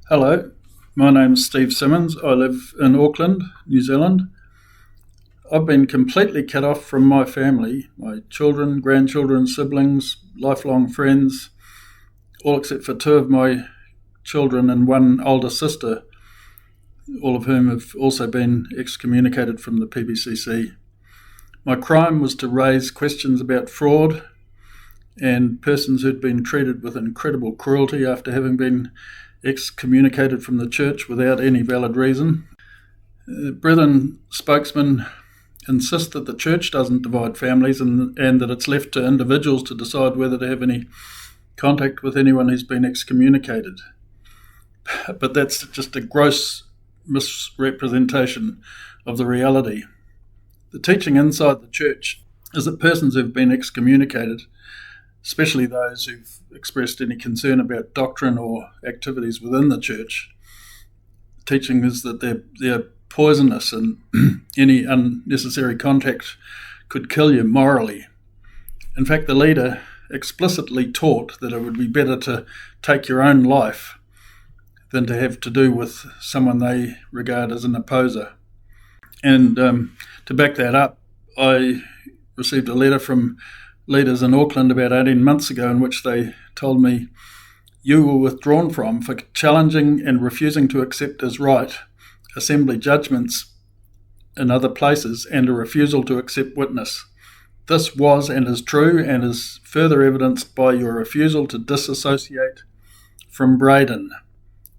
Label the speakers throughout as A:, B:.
A: Hello, my name's Steve Simmons. I live in Auckland, New Zealand. I've been completely cut off from my family, my children, grandchildren, siblings, lifelong friends, all except for two of my children and one older sister, all of whom have also been excommunicated from the PBCC. My crime was to raise questions about fraud and persons who'd been treated with incredible cruelty after having been excommunicated from the church without any valid reason. Brethren spokesmen insist that the church doesn't divide families and that it's left to individuals to decide whether to have any contact with anyone who's been excommunicated. But that's just a gross misrepresentation of the reality. The teaching inside the church is that persons who've been excommunicated, especially those who've expressed any concern about doctrine or activities within the church, teaching is that they're poisonous and any unnecessary contact could kill you morally. In fact, the leader explicitly taught that it would be better to take your own life than to have to do with someone they regard as an opposer. And to back that up, I received a letter from leaders in Auckland about 18 months ago in which they told me, "You were withdrawn from for challenging and refusing to accept as right assembly judgments in other places and a refusal to accept witness. This was and is true and is further evidenced by your refusal to disassociate from Braden.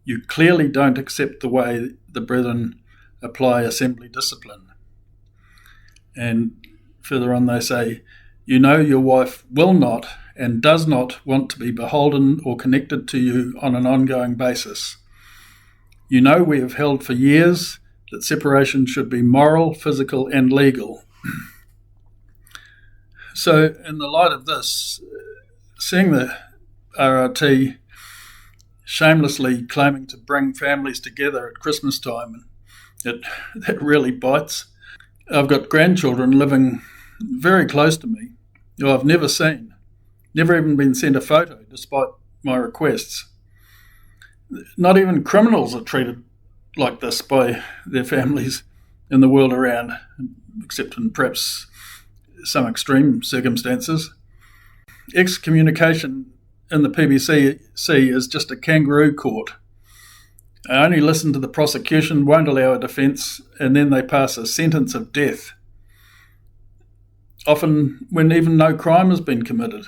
A: You clearly don't accept the way the brethren apply assembly discipline." And further on they say, "You know your wife will not and does not want to be beholden or connected to you on an ongoing basis. You know we have held for years that separation should be moral, physical and legal." So in the light of this, seeing the RRT shamelessly claiming to bring families together at Christmas time, that really bites. I've got grandchildren living very close to me who I've never seen, never even been sent a photo despite my requests. Not even criminals are treated like this by their families in the world around, except in perhaps some extreme circumstances. Excommunication in the PBCC is just a kangaroo court. I only listen to the prosecution, won't allow a defence, and then they pass a sentence of death, often when even no crime has been committed.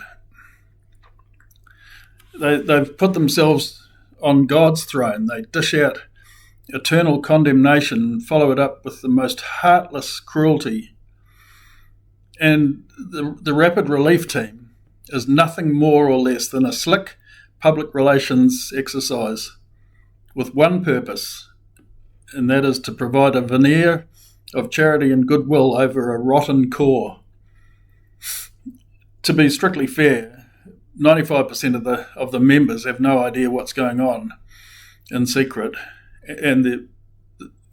A: They've put themselves on God's throne. They dish out eternal condemnation and follow it up with the most heartless cruelty. And the Rapid Relief Team is nothing more or less than a slick public relations exercise with one purpose, and that is to provide a veneer of charity and goodwill over a rotten core. To be strictly fair, 95% of the members have no idea what's going on in secret, and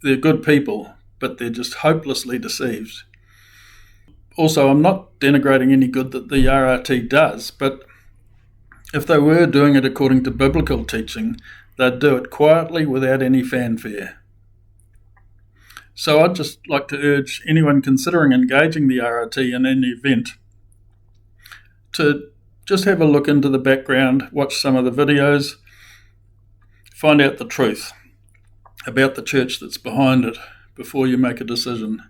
A: they're good people, but they're just hopelessly deceived. Also, I'm not denigrating any good that the RRT does, but if they were doing it according to biblical teaching, they'd do it quietly without any fanfare. So I'd just like to urge anyone considering engaging the RRT in any event to just have a look into the background, watch some of the videos, find out the truth about the church that's behind it before you make a decision.